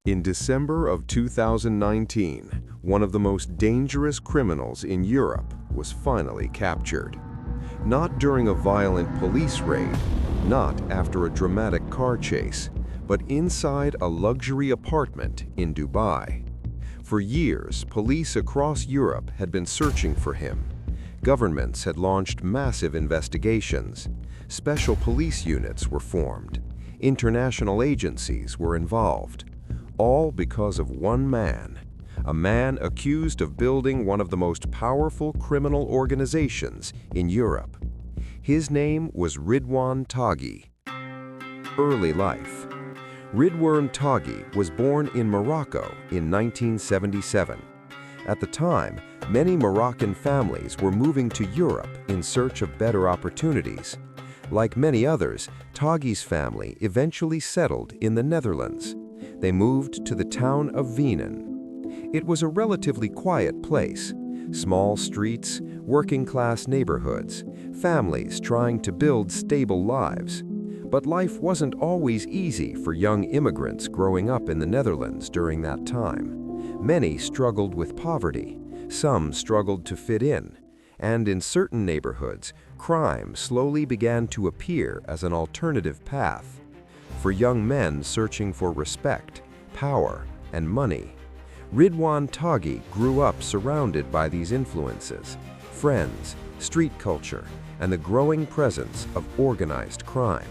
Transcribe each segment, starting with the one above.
In December of 2019, one of the most dangerous criminals in Europe was finally captured. Not during a violent police raid, not after a dramatic car chase, but inside a luxury apartment in Dubai. For years, police across Europe had been searching for him. Governments had launched massive investigations. Special police units were formed. International agencies were involved. All because of one man, a man accused of building one of the most powerful criminal organizations in Europe. His name was Ridouan Taghi. Early life. Ridouan Taghi was born in Morocco in 1977. At the time, many Moroccan families were moving to Europe in search of better opportunities. Like many others, Taghi's family eventually settled in the Netherlands. They moved to the town of Wenen. It was a relatively quiet place. Small streets, working-class neighborhoods, families trying to build stable lives. But life wasn't always easy for young immigrants growing up in the Netherlands during that time. Many struggled with poverty. Some struggled to fit in. And in certain neighborhoods, crime slowly began to appear as an alternative path. For young men searching for respect, power, and money. Ridouan Taghi grew up surrounded by these influences, friends, street culture, and the growing presence of organized crime.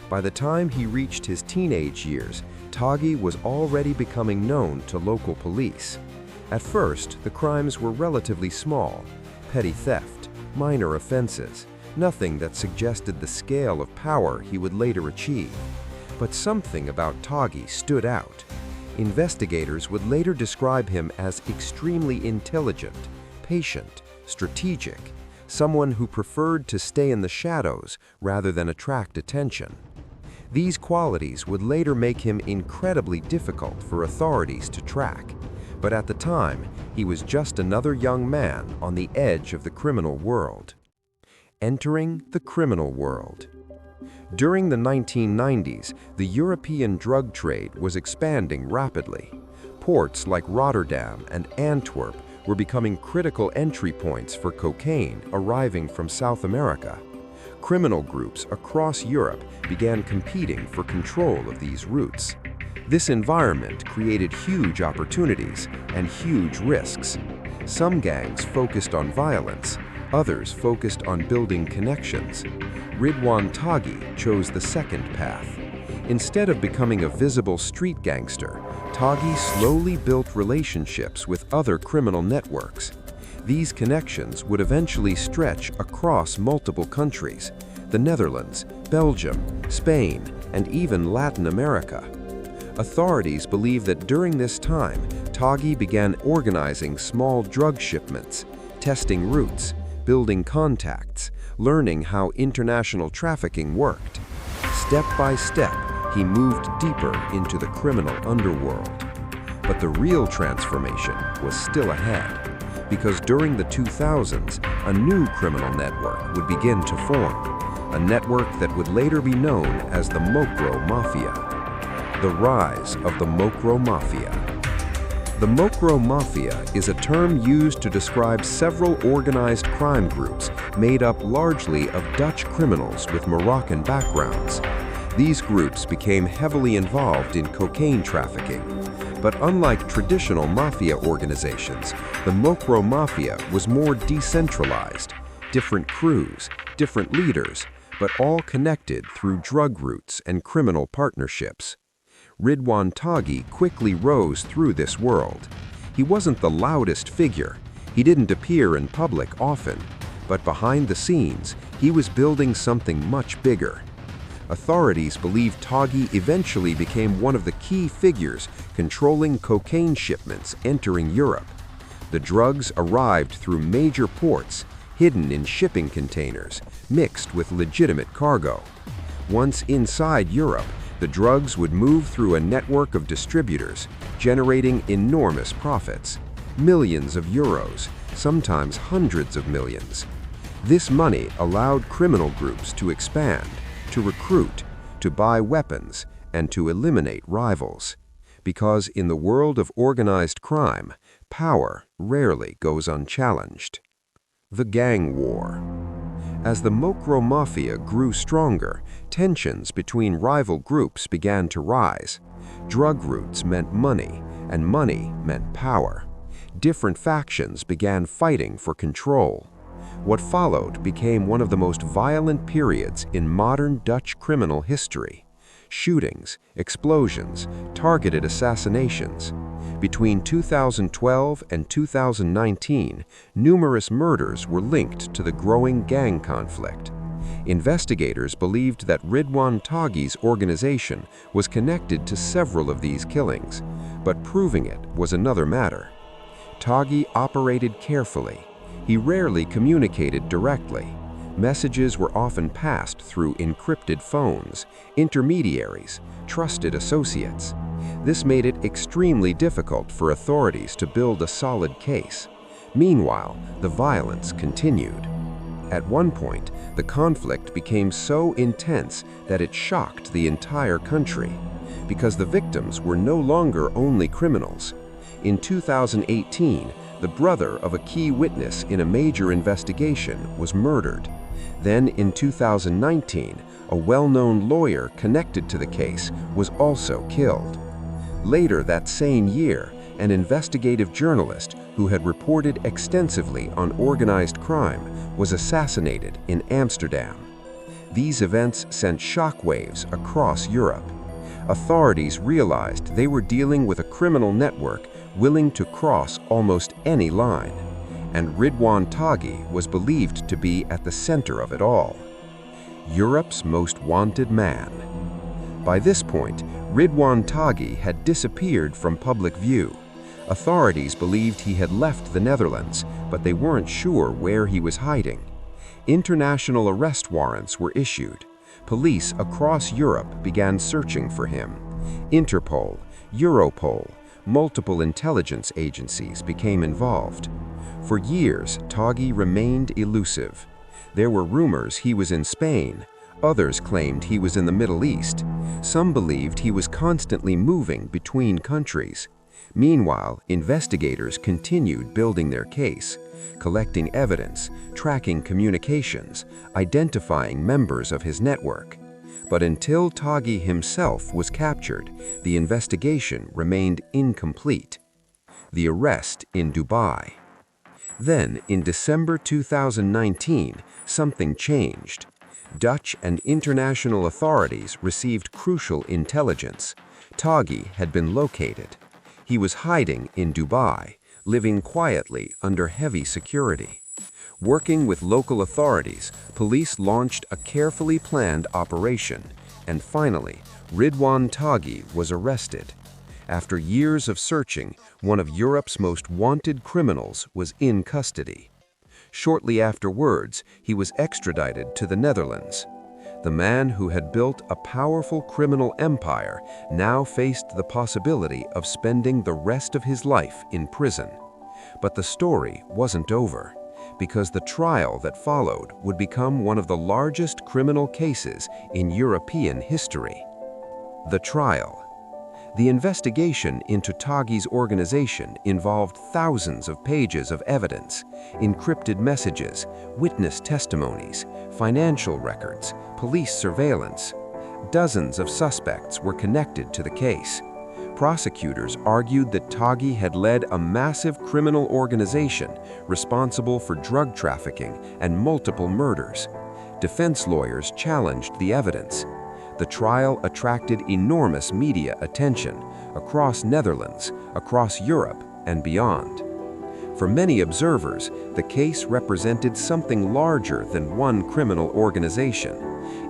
By the time he reached his teenage years, Taghi was already becoming known to local police. At first, the crimes were relatively small, petty theft, minor offenses, nothing that suggested the scale of power he would later achieve. But something about Taghi stood out. Investigators would later describe him as extremely intelligent, patient, strategic, someone who preferred to stay in the shadows rather than attract attention. These qualities would later make him incredibly difficult for authorities to track. But at the time, he was just another young man on the edge of the criminal world. Entering the criminal world. During the 1990s, the European drug trade was expanding rapidly. Ports like Rotterdam and Antwerp were becoming critical entry points for cocaine arriving from South America. Criminal groups across Europe began competing for control of these routes. This environment created huge opportunities and huge risks. Some gangs focused on violence, others focused on building connections. Ridouan Taghi chose the second path. Instead of becoming a visible street gangster, Taghi slowly built relationships with other criminal networks. These connections would eventually stretch across multiple countries: the Netherlands, Belgium, Spain, and even Latin America. Authorities believe that during this time, Taghi began organizing small drug shipments, testing routes, building contacts, learning how international trafficking worked. Step by step, he moved deeper into the criminal underworld. But the real transformation was still ahead, because during the 2000s, a new criminal network would begin to form, a network that would later be known as the Mocro Mafia. The rise of the Mocro Mafia. The Mocro Mafia is a term used to describe several organized crime groups made up largely of Dutch criminals with Moroccan backgrounds. These groups became heavily involved in cocaine trafficking. But unlike traditional mafia organizations, the Mocro Mafia was more decentralized. Different crews, different leaders, but all connected through drug routes and criminal partnerships. Ridouan Taghi quickly rose through this world. He wasn't the loudest figure. He didn't appear in public often. But behind the scenes, he was building something much bigger. Authorities believe Taghi eventually became one of the key figures controlling cocaine shipments entering Europe. The drugs arrived through major ports, hidden in shipping containers, mixed with legitimate cargo. Once inside Europe, the drugs would move through a network of distributors, generating enormous profits. Millions of euros, sometimes hundreds of millions. This money allowed criminal groups to expand, to recruit, to buy weapons, and to eliminate rivals. because in the world of organized crime, power rarely goes unchallenged. The Gang War. As the Mocro Mafia grew stronger, tensions between rival groups began to rise. Drug routes meant money, and money meant power. Different factions began fighting for control. What followed became one of the most violent periods in modern Dutch criminal history. Shootings, explosions, targeted assassinations. Between 2012 and 2019, numerous murders were linked to the growing gang conflict. Investigators believed that Ridouan Taghi's organization was connected to several of these killings, but proving it was another matter. Taghi operated carefully. He rarely communicated directly. Messages were often passed through encrypted phones, intermediaries, trusted associates. This made it extremely difficult for authorities to build a solid case. Meanwhile, the violence continued. At one point, the conflict became so intense that it shocked the entire country, because the victims were no longer only criminals. In 2018, the brother of a key witness in a major investigation was murdered. Then in 2019, a well-known lawyer connected to the case was also killed. Later that same year, an investigative journalist who had reported extensively on organized crime was assassinated in Amsterdam. These events sent shockwaves across Europe. Authorities realized they were dealing with a criminal network willing to cross almost any line, and Ridouan Taghi was believed to be at the center of it all. Europe's most wanted man. By this point, Ridouan Taghi had disappeared from public view. Authorities believed he had left the Netherlands, but they weren't sure where he was hiding. International arrest warrants were issued. Police across Europe began searching for him. Interpol, Europol, multiple intelligence agencies became involved. For years, Taghi remained elusive. There were rumors he was in Spain. Others claimed he was in the Middle East. Some believed he was constantly moving between countries. Meanwhile, investigators continued building their case, collecting evidence, tracking communications, identifying members of his network. But until Taghi himself was captured, the investigation remained incomplete. The arrest in Dubai. Then, in December 2019, something changed. Dutch and international authorities received crucial intelligence. Taghi had been located. He was hiding in Dubai, living quietly under heavy security. Working with local authorities, police launched a carefully planned operation, and finally, Ridouan Taghi was arrested. After years of searching, one of Europe's most wanted criminals was in custody. Shortly afterwards, he was extradited to the Netherlands. The man who had built a powerful criminal empire now faced the possibility of spending the rest of his life in prison. But the story wasn't over, because the trial that followed would become one of the largest criminal cases in European history. The trial. The investigation into Taghi's organization involved thousands of pages of evidence, encrypted messages, witness testimonies, financial records, police surveillance. Dozens of suspects were connected to the case. Prosecutors argued that Taghi had led a massive criminal organization responsible for drug trafficking and multiple murders. Defense lawyers challenged the evidence. The trial attracted enormous media attention across Netherlands, across Europe, and beyond. For many observers, the case represented something larger than one criminal organization.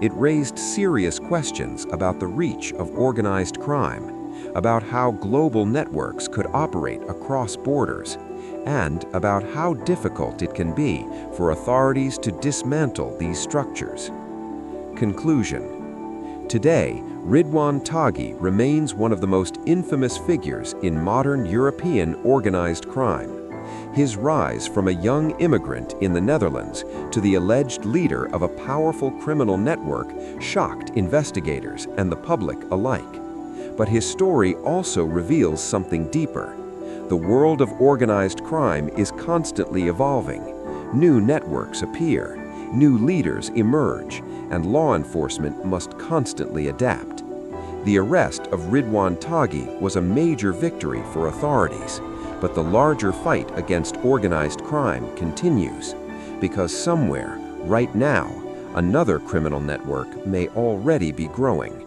It raised serious questions about the reach of organized crime, about how global networks could operate across borders, and about how difficult it can be for authorities to dismantle these structures. Conclusion. Today, Ridouan Taghi remains one of the most infamous figures in modern European organized crime. His rise from a young immigrant in the Netherlands to the alleged leader of a powerful criminal network shocked investigators and the public alike. But his story also reveals something deeper. The world of organized crime is constantly evolving. New networks appear, new leaders emerge, and law enforcement must constantly adapt. The arrest of Ridouan Taghi was a major victory for authorities, but the larger fight against organized crime continues, because somewhere, right now, another criminal network may already be growing.